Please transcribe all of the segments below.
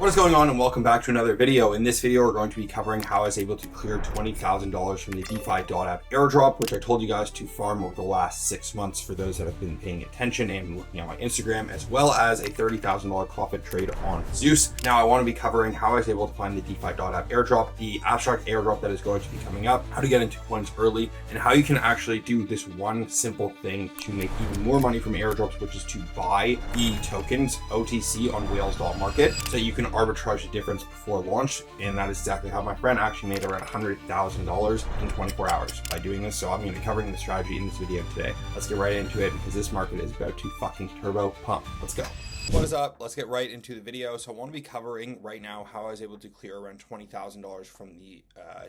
What is going on, and welcome back to another video. In this video, we're going to be covering how I was able to clear $20,000 from the Defi.app airdrop, which I told you guys to farm over the last 6 months for those that have been paying attention and looking at my Instagram, as well as a $30,000 profit trade on Zeus. Now, I want to be covering how I was able to find the Defi.app airdrop, the abstract airdrop that is going to be coming up, how to get into coins early, and how you can actually do this one simple thing to make even more money from airdrops, which is to buy the tokens OTC on whales.market so you can arbitrage the difference before launch. And that is exactly how my friend actually made around $100,000 in 24 hours by doing this. So I'm going to be covering the strategy in this video today. Let's get right into it because this market is about to fucking turbo pump. Let's go. What is up? Let's get right into the video. So I want to be covering right now how I was able to clear around $20,000 from the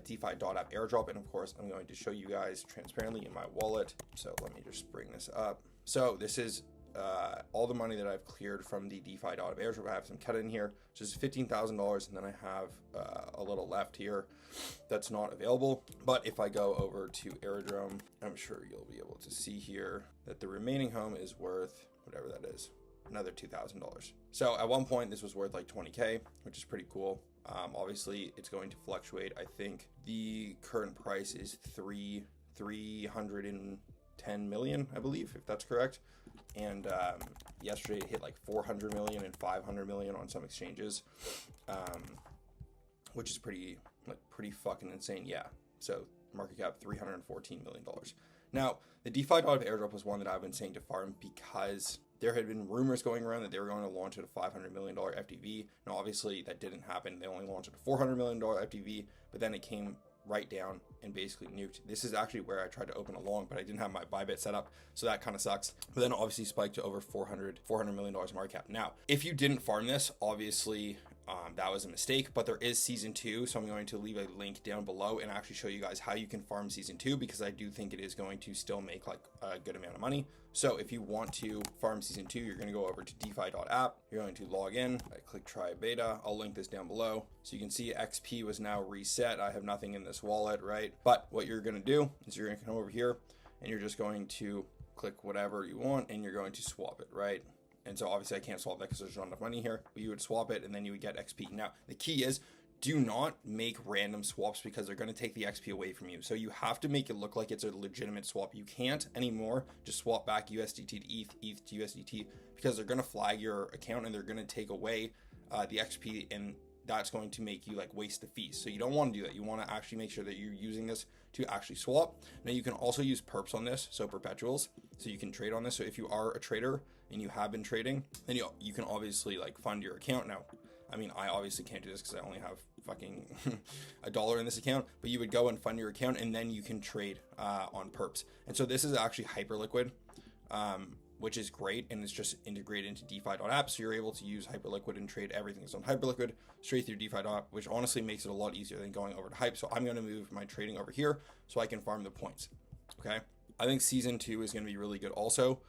Defi.app airdrop. And of course, I'm going to show you guys transparently in my wallet. So let me just bring this up. So this is all the money that I've cleared from the Defi.app airdrop. I have some cut in here, which is $15,000, and then I have a little left here that's not available. But if I go over to Airdrop, I'm sure you'll be able to see here that the remaining home is worth whatever that is, another $2,000. So at one point this was worth like 20K, which is pretty cool. Obviously it's going to fluctuate. I think the current price is 310 million, I believe, if that's correct. And yesterday it hit like 400 million and 500 million on some exchanges, which is pretty fucking insane. Yeah. So market cap $314 million. Now the Defi.app airdrop was one that I've been saying to farm because there had been rumors going around that they were going to launch at a $500 million FTV. Now obviously that didn't happen. They only launched at a $400 million FTV, but then it came right down and basically nuked. This is actually where I tried to open a long, but I didn't have my Bybit set up, so that kind of sucks. But then obviously spiked to over $400 million market cap. Now, if you didn't farm this, obviously that was a mistake, but there is season 2, so I'm going to leave a link down below and actually show you guys how you can farm season 2, because I do think it is going to still make like a good amount of money. So if you want to farm season 2, you're going to go over to defi.app. You're going to log in. I click try beta. I'll link this down below. So you can see XP was now reset. I have nothing in this wallet, right? But what you're going to do is you're going to come over here and you're just going to click whatever you want and you're going to swap it, right? And so obviously I can't swap that because there's not enough money here, but you would swap it and then you would get XP. Now, the key is do not make random swaps because they're going to take the XP away from you. So you have to make it look like it's a legitimate swap. You can't anymore just swap back USDT to ETH, ETH to USDT, because they're going to flag your account and they're going to take away the XP, and that's going to make you like waste the fees. So you don't want to do that. You want to actually make sure that you're using this to actually swap. Now you can also use perps on this, so perpetuals, so you can trade on this. So if you are a trader and you have been trading, then you can obviously like fund your account. Now, I mean, I obviously can't do this because I only have fucking $1 in this account, but you would go and fund your account and then you can trade on perps. And so this is actually hyper liquid, which is great, and it's just integrated into Defi.app, so you're able to use Hyperliquid and trade everything that's on Hyperliquid straight through Defi.app, which honestly makes it a lot easier than going over to Hype. So I'm going to move my trading over here so I can farm the points. Okay, I think season 2 is going to be really good also,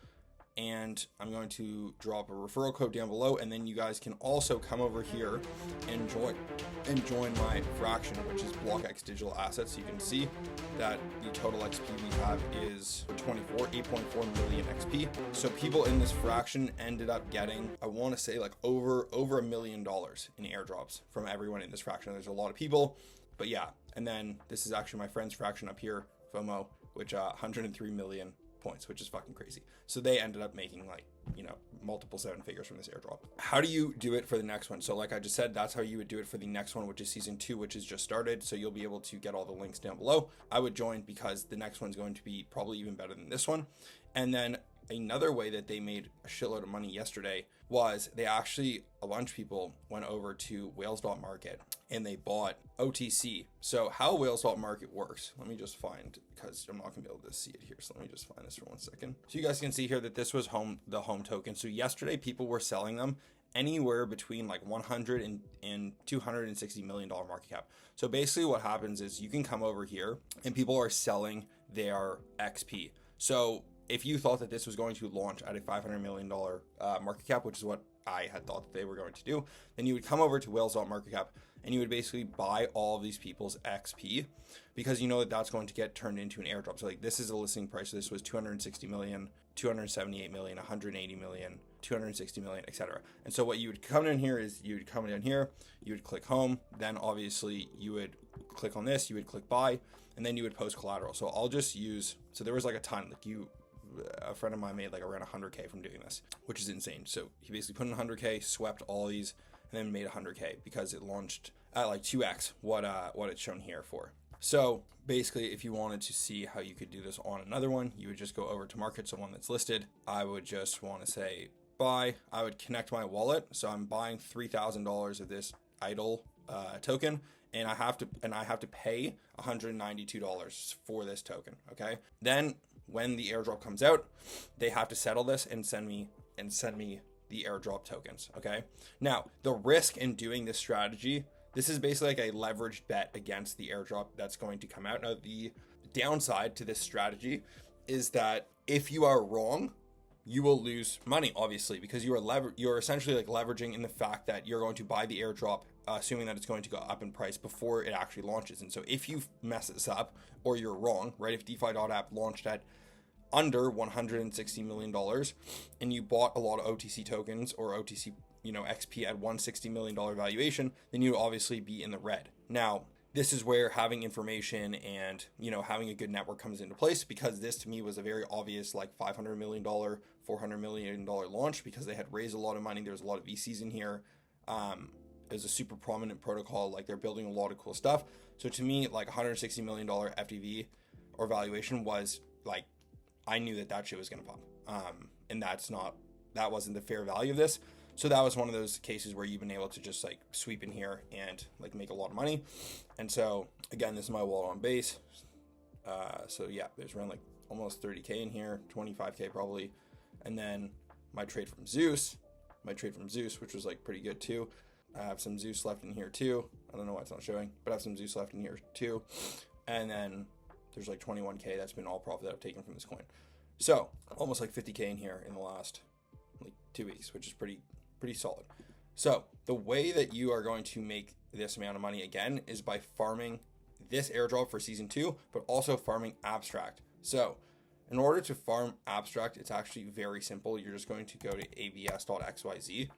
and I'm going to drop a referral code down below, and then you guys can also come over here and join my fraction, which is BlockX digital assets. So you can see that the total XP we have is for 8.4 million XP. So people in this fraction ended up getting, I want to say like over $1 million in airdrops from everyone in this fraction. There's a lot of people, but yeah. And then this is actually my friend's fraction up here, FOMO, which 103 million points, which is fucking crazy. So they ended up making like, you know, multiple 7 figures from this airdrop. How do you do it for the next one? So like I just said, that's how you would do it for the next one, which is season 2, which is just started. So you'll be able to get all the links down below. I would join because the next one's going to be probably even better than this one. And then another way that they made a shitload of money yesterday was they actually, a bunch of people went over to whales.market and they bought OTC. So how whales.market works, let me just find, because I'm not gonna be able to see it here. So let me just find this for 1 second. So you guys can see here that this was the home token. So yesterday people were selling them anywhere between like 100 and $260 million market cap. So basically what happens is you can come over here and people are selling their XP. So if you thought that this was going to launch at a $500 million market cap, which is what I had thought that they were going to do, then you would come over to whales.market cap and you would basically buy all of these people's XP, because you know that that's going to get turned into an airdrop. So like this is a listing price. So this was 260 million, 278 million, 180 million, 260 million, etc. And so what you would come in here is you would come in here, you would click home, then obviously you would click on this, you would click buy, and then you would post collateral. So I'll just use, so there was like a ton, like a friend of mine made like around 100K from doing this, which is insane. So he basically put in 100K, swept all these, and then made 100K because it launched at like 2x what it's shown here for. So basically, if you wanted to see how you could do this on another one, you would just go over to market, so one that's listed. I would just want to say buy. I would connect my wallet. So I'm buying $3,000 of this idle token, and I have to pay $192 for this token. Okay. Then when the airdrop comes out, they have to settle this and send me the airdrop tokens. Okay. Now the risk in doing this strategy, this is basically like a leveraged bet against the airdrop that's going to come out. Now the downside to this strategy is that if you are wrong, you will lose money, obviously, because you're essentially like leveraging in the fact that you're going to buy the airdrop, assuming that it's going to go up in price before it actually launches. And so if you mess this up or you're wrong, right? If DeFi.app launched at under $160 million and you bought a lot of OTC tokens or OTC, XP at $160 million valuation, then you obviously be in the red. Now, this is where having information and, having a good network comes into place, because this to me was a very obvious like $500 million, $400 million launch, because they had raised a lot of money. There's a lot of VCs in here. It was a super prominent protocol. Like they're building a lot of cool stuff. So to me, like $160 million FDV or valuation was like, I knew that shit was going to pop. And that wasn't the fair value of this. So that was one of those cases where you've been able to just like sweep in here and like make a lot of money. And so again, this is my wallet on base. So yeah, there's around like almost 30K in here, 25K probably. And then my trade from Zeus, which was like pretty good too. I have some Zeus left in here too. I don't know why it's not showing, but I have some Zeus left in here too. And then there's like 21K. That's been all profit that I've taken from this coin. So almost like 50K in here in the last like 2 weeks, which is pretty solid. So the way that you are going to make this amount of money again is by farming this airdrop for season 2, but also farming abstract. So in order to farm abstract, it's actually very simple. You're just going to go to abs.xyz.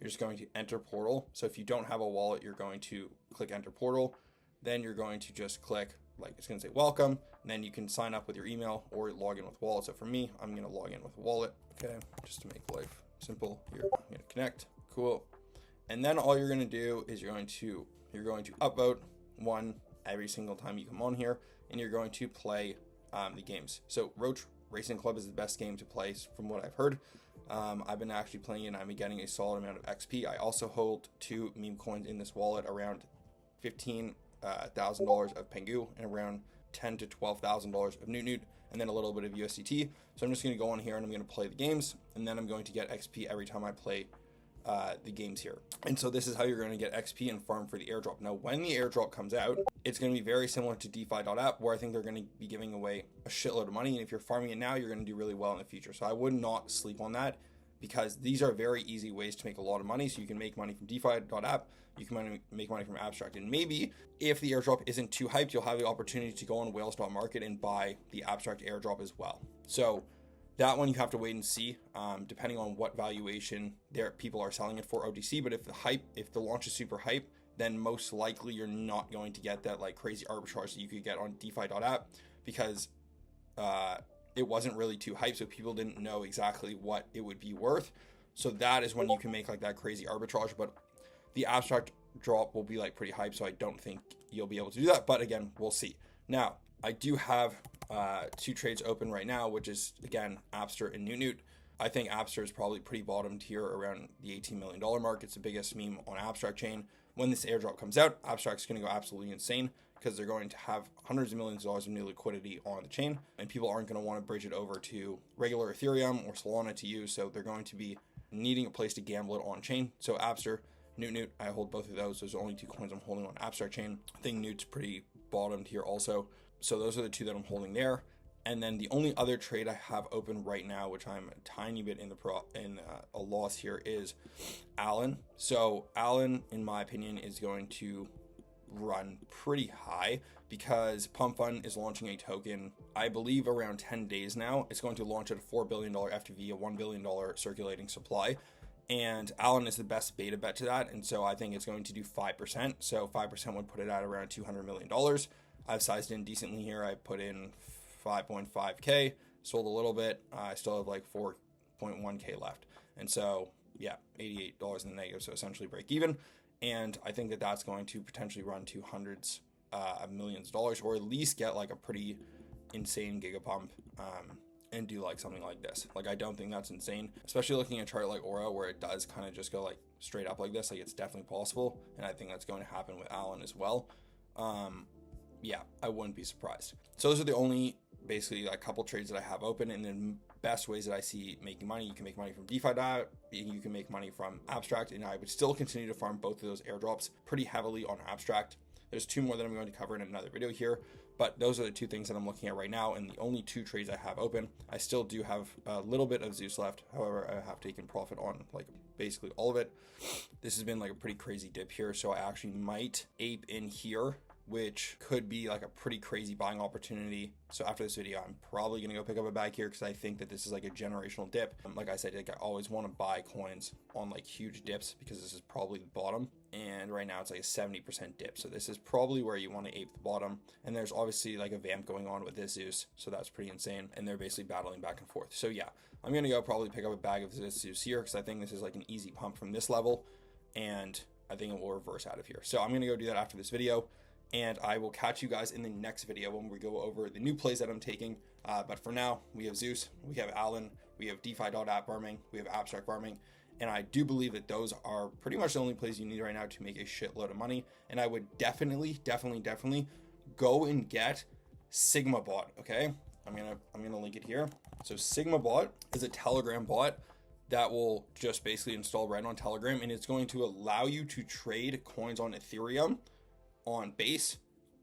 You're just going to enter portal. So if you don't have a wallet, you're going to click enter portal. Then you're going to just click, like it's going to say welcome, and then you can sign up with your email or log in with wallet. So for me, I'm going to log in with a wallet. Okay, just to make life simple here, I'm going to connect. Cool. And then all you're going to do is you're going to upvote one every single time you come on here, and you're going to play the games. So Roach Racing Club is the best game to play from what I've heard. I've been actually playing it and I've been getting a solid amount of XP. I also hold 2 meme coins in this wallet, around $15,000 of Pengu and around $10,000 to $12,000 of Newt, and then a little bit of USDT. So I'm just going to go on here and I'm going to play the games, and then I'm going to get XP every time I play the games here. And so this is how you're going to get XP and farm for the airdrop. Now, when the airdrop comes out, it's going to be very similar to DeFi.app, where I think they're going to be giving away a shitload of money. And if you're farming it now, you're going to do really well in the future. So I would not sleep on that, because these are very easy ways to make a lot of money. So you can make money from DeFi.app, you can make money from abstract. And maybe if the airdrop isn't too hyped, you'll have the opportunity to go on whales.market and buy the abstract airdrop as well. So that one you have to wait and see, depending on what valuation people are selling it for OTC. But if the launch is super hype, then most likely you're not going to get that like crazy arbitrage that you could get on DeFi.app, because it wasn't really too hype, so people didn't know exactly what it would be worth. So that is when you can make like that crazy arbitrage. But the abstract drop will be like pretty hype, so I don't think you'll be able to do that. But again, we'll see. Now, I do have 2 trades open right now, which is again Appster and Newt. I think Appster is probably pretty bottomed here around the $18 million mark. It's the biggest meme on Abstract chain. When this airdrop comes out, Abstract's going to go absolutely insane, because they're going to have hundreds of millions of dollars of new liquidity on the chain, and people aren't going to want to bridge it over to regular Ethereum or Solana to use. So they're going to be needing a place to gamble it on chain. So Appster, Newt, I hold both of those. Those are the only 2 coins I'm holding on Abstract chain. I think Newt's pretty bottomed here also. So those are the 2 that I'm holding there. And then the only other trade I have open right now, which I'm a tiny bit in a loss here, is Allen. So Allen, in my opinion, is going to run pretty high because Pump Fund is launching a token, I believe around 10 days now. It's going to launch at a $4 billion FTV, a $1 billion circulating supply. And Allen is the best beta bet to that. And so I think it's going to do 5%. So 5% would put it at around $200 million. I've sized in decently here. I put in 5.5K, sold a little bit. I still have like 4.1K left. And so, yeah, $88 in the negative. So essentially break even. And I think that that's going to potentially run to hundreds of millions of dollars, or at least get like a pretty insane gigapump and do like something like this. Like, I don't think that's insane, especially looking at a chart like Aura where it does kind of just go like straight up like this. Like, it's definitely possible. And I think that's going to happen with Allen as well. Yeah, I wouldn't be surprised. So those are the only basically a couple trades that I have open, and then best ways that I see making money. You can make money from DeFi DApp, you can make money from Abstract, and I would still continue to farm both of those airdrops pretty heavily on Abstract. There's two more that I'm going to cover in another video here, but those are the two things that I'm looking at right now, and the only two trades I have open. I still do have a little bit of Zeus left. However, I have taken profit on like basically all of it. This has been like a pretty crazy dip here, so I actually might ape in here, which could be like a pretty crazy buying opportunity. So after this video, I'm probably gonna go pick up a bag here because I think that this is like a generational dip. Like I said, like I always want to buy coins on like huge dips because this is probably the bottom. And right now it's like a 70% dip. So this is probably where you want to ape the bottom. And there's obviously like a vamp going on with this Zeus. So that's pretty insane. And they're basically battling back and forth. So yeah, I'm gonna go probably pick up a bag of this Zeus here because I think this is like an easy pump from this level. And I think it will reverse out of here. So I'm gonna go do that after this video. And I will catch you guys in the next video when we go over the new plays that I'm taking. But for now, we have Zeus, we have Allen, we have DeFi.app farming, we have Abstract farming. And I do believe that those are pretty much the only plays you need right now to make a shitload of money. And I would definitely go and get Sigma Bot, okay? I'm gonna link it here. So Sigma Bot is a Telegram bot that will just basically install right on Telegram, and it's going to allow you to trade coins on Ethereum, on Base,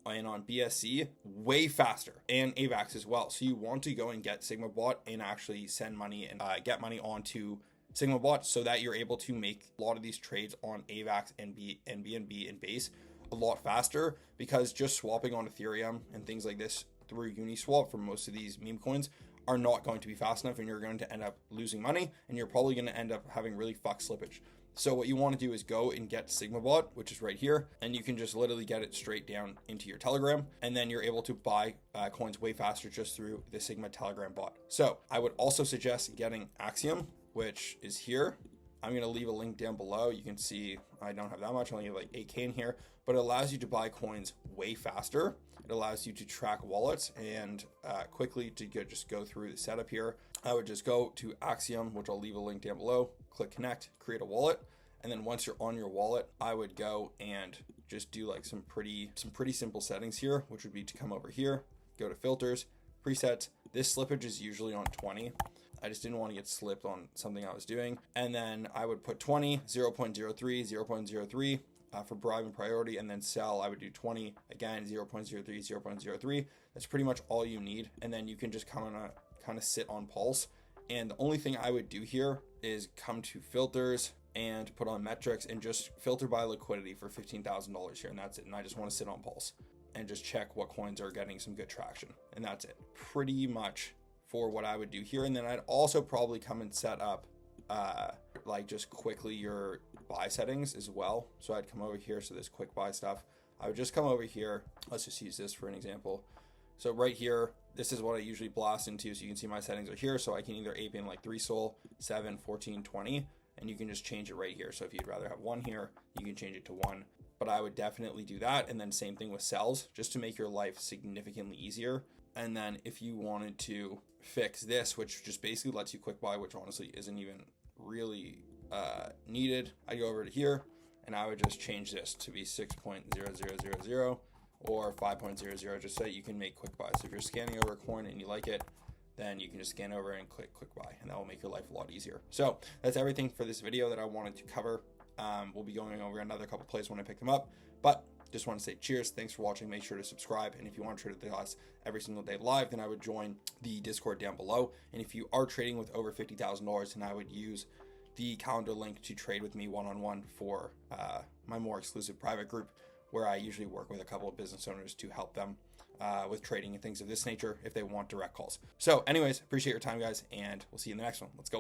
and on BSC way faster, and AVAX as well. So you want to go and get Sigma Bot and actually send money and get money onto Sigma Bot so that you're able to make a lot of these trades on AVAX and BNB and Base a lot faster, because just swapping on Ethereum and things like this through Uniswap for most of these meme coins are not going to be fast enough, and you're going to end up losing money, and you're probably going to end up having really fucked slippage. So what you want to do is go and get Sigma Bot, which is right here, and you can just literally get it straight down into your Telegram, and then you're able to buy coins way faster just through the Sigma Telegram bot. So I would also suggest getting Axiom, which is here. I'm going to leave a link down below. You can see I don't have that much, I only have like 8K in here, but it allows you to buy coins way faster. It allows you to track wallets and quickly to just go through the setup here. I would just go to Axiom, which I'll leave a link down below, click connect, create a wallet. And then once you're on your wallet, I would go and just do like some pretty simple settings here, which would be to come over here, go to filters, presets. This slippage is usually on 20. I just didn't want to get slipped on something I was doing. And then I would put 20, 0.03, 0.03 for bribe and priority, and then sell. I would do 20, again, 0.03, 0.03. That's pretty much all you need. And then you can just kind of sit on pulse. And the only thing I would do here is come to filters and put on metrics and just filter by liquidity for $15,000 here. And that's it. And I just want to sit on pulse and just check what coins are getting some good traction. And that's it pretty much for what I would do here. And then I'd also probably come and set up like just quickly your buy settings as well. So I'd come over here. So this quick buy stuff, I would just come over here. Let's just use this for an example. So right here, this is what I usually blast into. So you can see my settings are here. So I can either ape in like 3 Sol, 7, 14, 20, and you can just change it right here. So if you'd rather have 1 here, you can change it to 1. But I would definitely do that. And then same thing with sells, just to make your life significantly easier. And then if you wanted to fix this, which just basically lets you quick buy, which honestly isn't even really needed, I go over to here and I would just change this to be 6.0000 or 5.00, just so that you can make quick buys. So if you're scanning over a coin and you like it, then you can just scan over and click quick buy, and that will make your life a lot easier. So that's everything for this video that I wanted to cover. We'll be going over another couple plays when I pick them up, but just want to say cheers. Thanks for watching. Make sure to subscribe. And if you want to trade with us every single day live, then I would join the Discord down below. And if you are trading with over $50,000, then I would use the calendar link to trade with me one-on-one for my more exclusive private group, where I usually work with a couple of business owners to help them with trading and things of this nature if they want direct calls. So anyways, appreciate your time, guys, and we'll see you in the next one. Let's go.